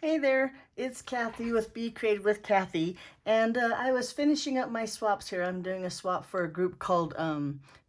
Hey there, it's Kathy with Be Creative with Kathy, and I was finishing up my swaps here. I'm doing a swap for a group called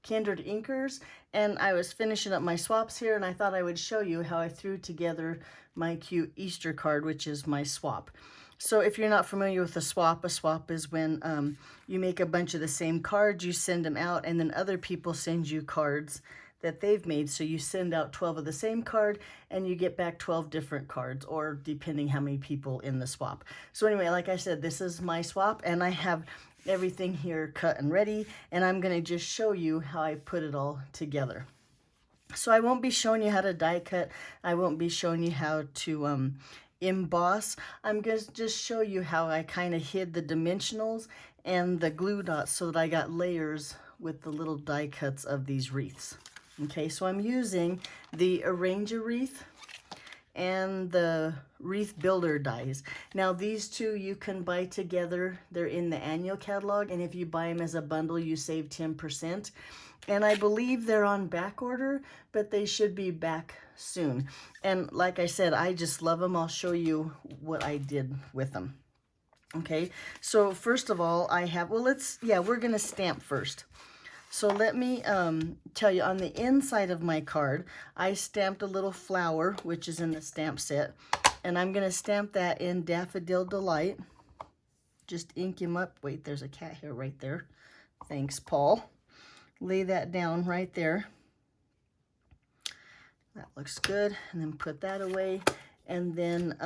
Kindred Inkers, and I was finishing up my swaps here, and I thought I would show you how I threw together my cute Easter card, which is my swap. So if you're not familiar with a swap is when you make a bunch of the same cards, you send them out, and then other people send you cards that they've made. So you send out 12 of the same card and you get back 12 different cards, or depending how many people in the swap. So anyway, like I said, this is my swap and I have everything here cut and ready, and I'm going to just show you how I put it all together. So I won't be showing you how to die cut. I won't be showing you how to emboss. I'm going to just show you how I kind of hid the dimensionals and the glue dots so that I got layers with the little die cuts of these wreaths. Okay, so I'm using the Arranger wreath and the Wreath Builder dies. Now these two you can buy together. They're in the annual catalog, and if you buy them as a bundle, you save 10%. And I believe they're on back order, but they should be back soon. And like I said, I just love them. I'll show you what I did with them. Okay, so first of all, I have, well, we're gonna stamp first. So let me tell you, on the inside of my card, I stamped a little flower, which is in the stamp set, and I'm going to stamp that in Daffodil Delight. Just ink him up. Wait, there's a cat hair right there. Thanks, Paul. Lay that down right there. That looks good. And then put that away. And then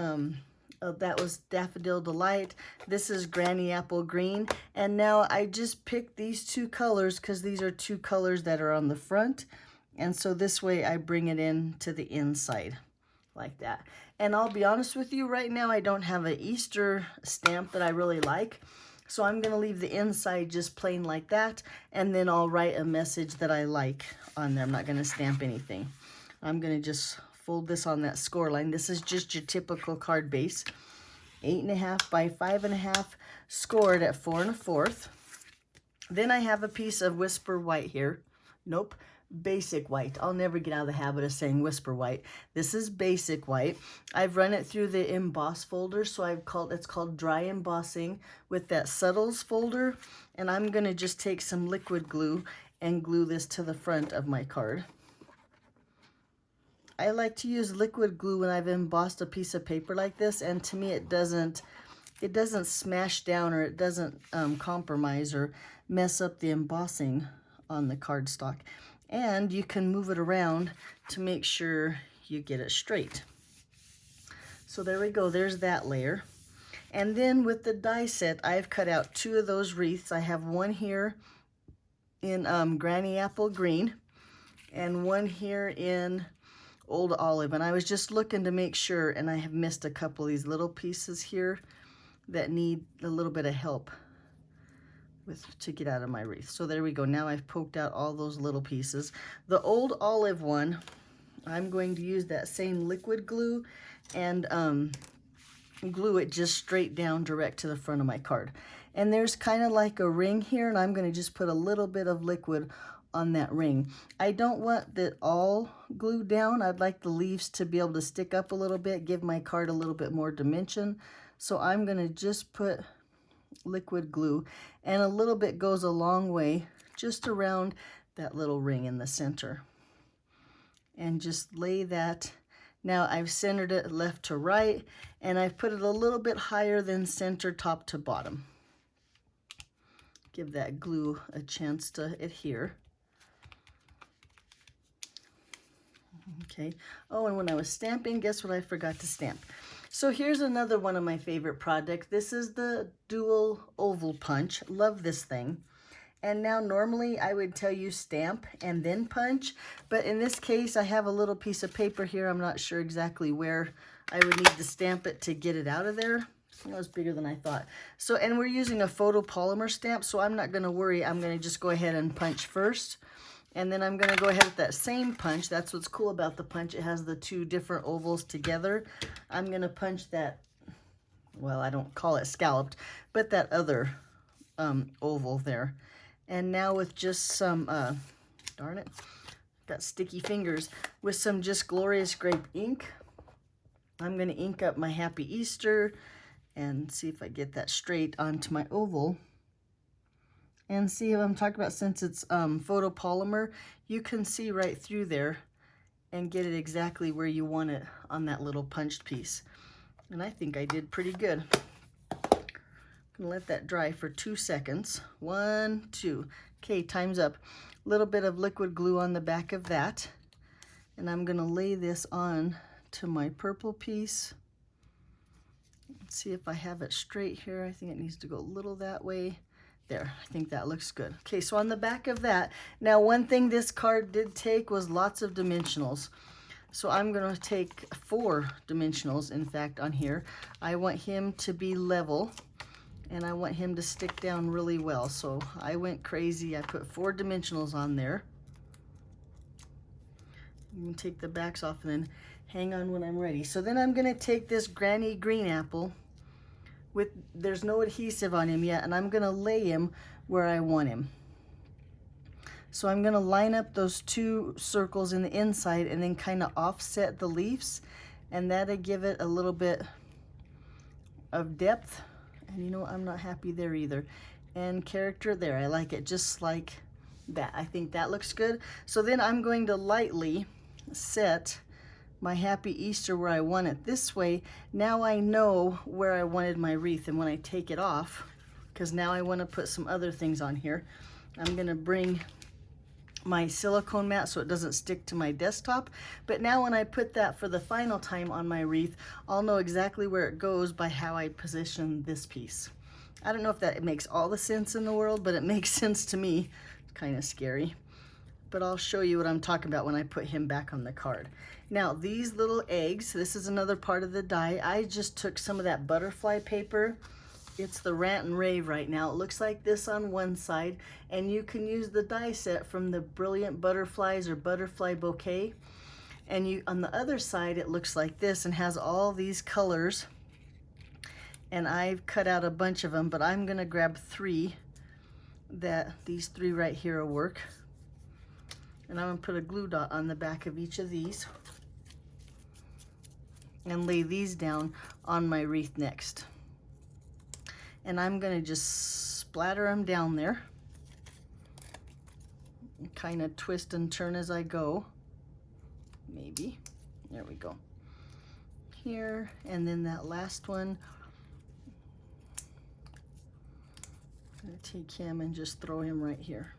that was Daffodil Delight. This is Granny Apple Green. And now I just picked these two colors because these are two colors that are on the front. And so this way I bring it in to the inside like that. And I'll be honest with you, right now I don't have an Easter stamp that I really like. So I'm going to leave the inside just plain like that. And then I'll write a message that I like on there. I'm not going to stamp anything. I'm going to just fold this on that score line. This is just your typical card base. 8.5 by 5.5, scored at 4 1/4. Then I have a piece of Whisper White here. Nope, basic white. I'll never get out of the habit of saying Whisper White. This is basic white. I've run it through the emboss folder, so it's called dry embossing with that subtles folder. And I'm going to just take some liquid glue and glue this to the front of my card. I like to use liquid glue when I've embossed a piece of paper like this, and to me it doesn't smash down, or it doesn't compromise or mess up the embossing on the cardstock. And you can move it around to make sure you get it straight. So there we go, there's that layer. And then with the die set, I've cut out two of those wreaths. I have one here in Granny Apple Green and one here in Old Olive, and I was just looking to make sure, and I have missed a couple of these little pieces here that need a little bit of help to get out of my wreath. So there we go. Now I've poked out all those little pieces. The Old Olive one, I'm going to use that same liquid glue and glue it just straight down direct to the front of my card. And there's kind of like a ring here, and I'm going to just put a little bit of liquid on that ring. I don't want that all glued down. I'd like the leaves to be able to stick up a little bit, give my card a little bit more dimension. So I'm going to just put liquid glue, and a little bit goes a long way, just around that little ring in the center. And just lay that. Now I've centered it left to right, and I've put it a little bit higher than center, top to bottom. Give that glue a chance to adhere. Okay. Oh, and when I was stamping, guess what I forgot to stamp? So here's another one of my favorite projects. This is the Dual Oval Punch. Love this thing. And now normally I would tell you stamp and then punch, but in this case I have a little piece of paper here. I'm not sure exactly where I would need to stamp it to get it out of there. That was bigger than I thought. So, and we're using a photopolymer stamp, so I'm not going to worry. I'm going to just go ahead and punch first. And then I'm going to go ahead with that same punch. That's what's cool about the punch. It has the two different ovals together. I'm going to punch that, well, I don't call it scalloped, but that other oval there. And now with just some, darn it, got sticky fingers, with some just Glorious Grape ink, I'm going to ink up my Happy Easter and see if I get that straight onto my oval. And see what I'm talking about, since it's photopolymer, you can see right through there and get it exactly where you want it on that little punched piece. And I think I did pretty good. I'm gonna let that dry for 2 seconds. 1, 2. Okay, time's up. A little bit of liquid glue on the back of that. And I'm gonna lay this on to my purple piece. Let's see if I have it straight here. I think it needs to go a little that way. There, I think that looks good. Okay, so on the back of that, now one thing this card did take was lots of dimensionals. So I'm gonna take 4 dimensionals, in fact, on here. I want him to be level, and I want him to stick down really well. So I went crazy, I put 4 dimensionals on there. I'm gonna take the backs off and then hang on when I'm ready. So then I'm gonna take this Granny Green Apple, there's no adhesive on him yet, and I'm gonna lay him where I want him. So I'm gonna line up those 2 circles in the inside and then kind of offset the leaves, and that'll give it a little bit of depth. And you know, I'm not happy there either. And character there, I like it just like that. I think that looks good. So then I'm going to lightly set my Happy Easter where I want it. This way, now I know where I wanted my wreath, and when I take it off, because now I want to put some other things on here, I'm going to bring my silicone mat so it doesn't stick to my desktop. But now when I put that for the final time on my wreath, I'll know exactly where it goes by how I position this piece. I don't know if that makes all the sense in the world, but it makes sense to me. It's kind of scary. But I'll show you what I'm talking about when I put him back on the card. Now, these little eggs, this is another part of the die. I just took some of that butterfly paper. It's the Rant and Rave right now. It looks like this on one side, and you can use the die set from the Brilliant Butterflies or Butterfly Bouquet. And on the other side, it looks like this and has all these colors. And I've cut out a bunch of them, but I'm gonna grab 3 these 3 right here will work. And I'm gonna put a glue dot on the back of each of these and lay these down on my wreath next. And I'm gonna just splatter them down there. Kind of twist and turn as I go. Maybe, there we go. Here, and then that last one. I'm gonna take him and just throw him right here.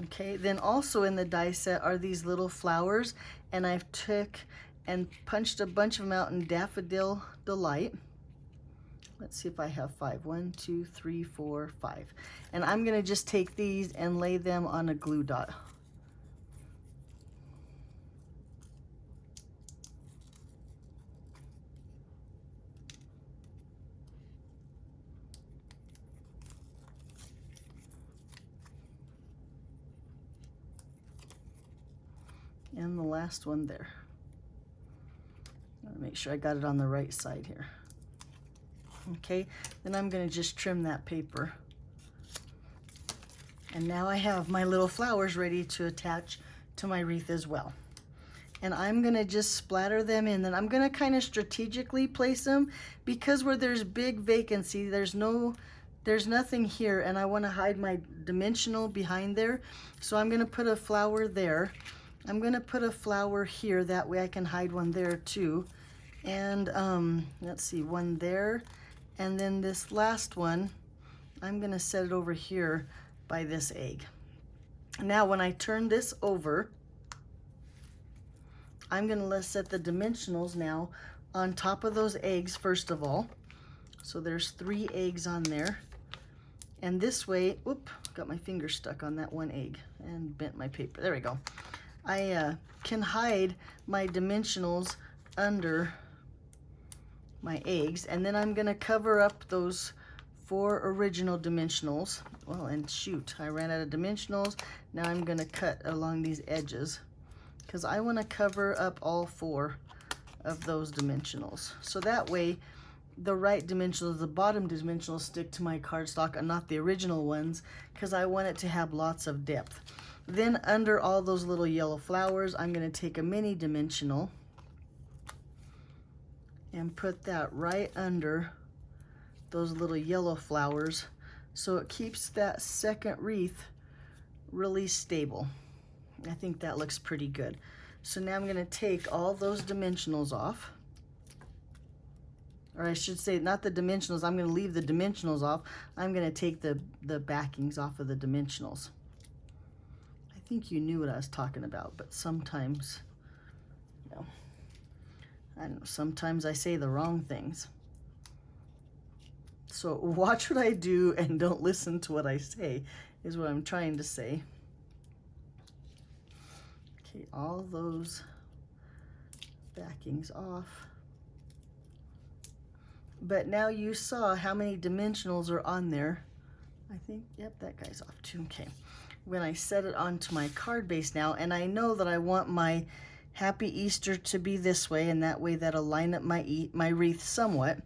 Okay, then also in the die set are these little flowers, and I've took and punched a bunch of them out in Daffodil Delight. Let's see if I have 5. 1, 2, 3, 4, 5. And I'm gonna just take these and lay them on a glue dot. And the last one there. Make sure I got it on the right side here. Okay, then I'm gonna just trim that paper. And now I have my little flowers ready to attach to my wreath as well. And I'm gonna just splatter them in. Then I'm gonna kind of strategically place them, because where there's big vacancy, there's nothing here, and I wanna hide my dimensional behind there. So I'm gonna put a flower there. I'm gonna put a flower here, that way I can hide one there too. And let's see, one there. And then this last one, I'm gonna set it over here by this egg. Now when I turn this over, I'm gonna set the dimensionals now on top of those eggs first of all. So there's 3 eggs on there. And this way, whoop, got my finger stuck on that one egg and bent my paper. There we go. I can hide my dimensionals under my eggs, and then I'm gonna cover up those 4 original dimensionals. Well, and shoot, I ran out of dimensionals. Now I'm gonna cut along these edges, because I wanna cover up all 4 of those dimensionals. So that way, the right dimensionals, the bottom dimensionals, stick to my cardstock and not the original ones, because I want it to have lots of depth. Then under all those little yellow flowers, I'm gonna take a mini dimensional, and put that right under those little yellow flowers so it keeps that second wreath really stable. I think that looks pretty good. So now I'm going to take all those dimensionals off. Or I should say, not the dimensionals. I'm going to leave the dimensionals off. I'm going to take the backings off of the dimensionals. I think you knew what I was talking about, but sometimes, you know, I don't know, sometimes I say the wrong things. So watch what I do and don't listen to what I say, is what I'm trying to say. Okay, all those backings off. But now you saw how many dimensionals are on there. I think, yep, that guy's off too. Okay. When I set it onto my card base now, and I know that I want my Happy Easter to be this way, and that way that'll line up my wreath somewhat.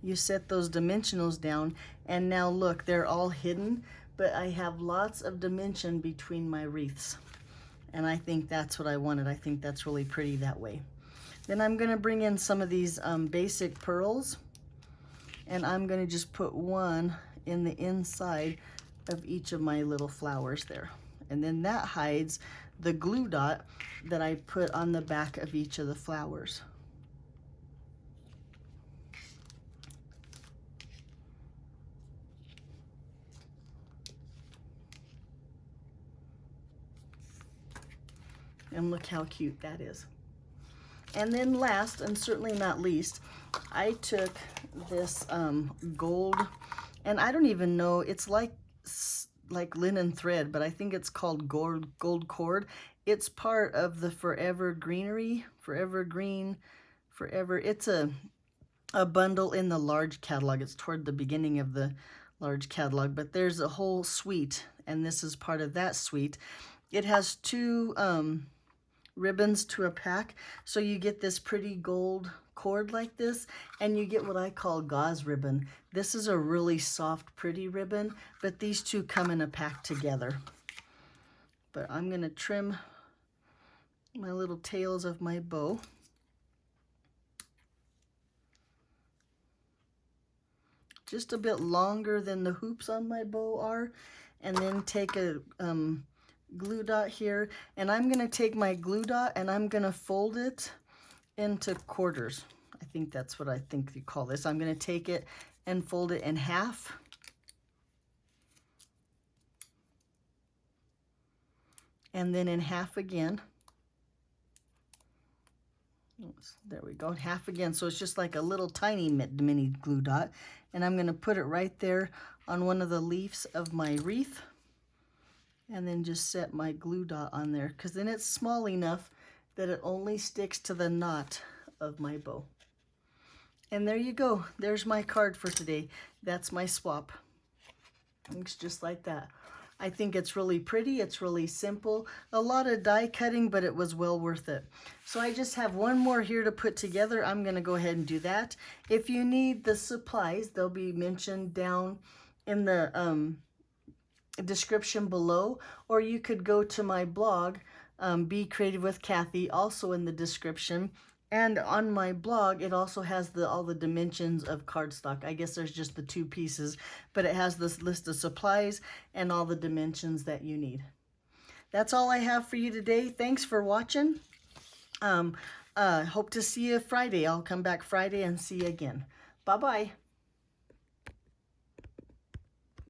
You set those dimensionals down, and now look, they're all hidden, but I have lots of dimension between my wreaths. And I think that's what I wanted. I think that's really pretty that way. Then I'm gonna bring in some of these basic pearls, and I'm gonna just put one in the inside of each of my little flowers there. And then that hides the glue dot that I put on the back of each of the flowers. And look how cute that is. And then last, and certainly not least, I took this gold, and I don't even know, it's like linen thread, but I think it's called gold cord. It's part of the Forever Greenery, Forever Green, Forever. It's a bundle in the large catalog. It's toward the beginning of the large catalog, but there's a whole suite, and this is part of that suite. It has two ribbons to a pack, so you get this pretty gold cord like this, and you get what I call gauze ribbon. This is a really soft, pretty ribbon, but these two come in a pack together. But I'm gonna trim my little tails of my bow. Just a bit longer than the hoops on my bow are, and then take a glue dot here, and I'm gonna take my glue dot and I'm gonna fold it into quarters. I think that's what I think you call this. I'm gonna take it and fold it in half. And then in half again. There we go, half again. So it's just like a little tiny mini glue dot. And I'm gonna put it right there on one of the leaves of my wreath. And then just set my glue dot on there, because then it's small enough that it only sticks to the knot of my bow. And there you go. There's my card for today. That's my swap. Looks just like that. I think it's really pretty. It's really simple. A lot of die cutting, but it was well worth it. So I just have one more here to put together. I'm going to go ahead and do that. If you need the supplies, they'll be mentioned down in the description below, or you could go to my blog, Be Creative with Kathy, also in the description. And on my blog, it also has all the dimensions of cardstock. I guess there's just the two pieces, but it has this list of supplies and all the dimensions that you need. That's all I have for you today. Thanks for watching. Hope to see you Friday. I'll come back Friday and see you again. Bye-bye.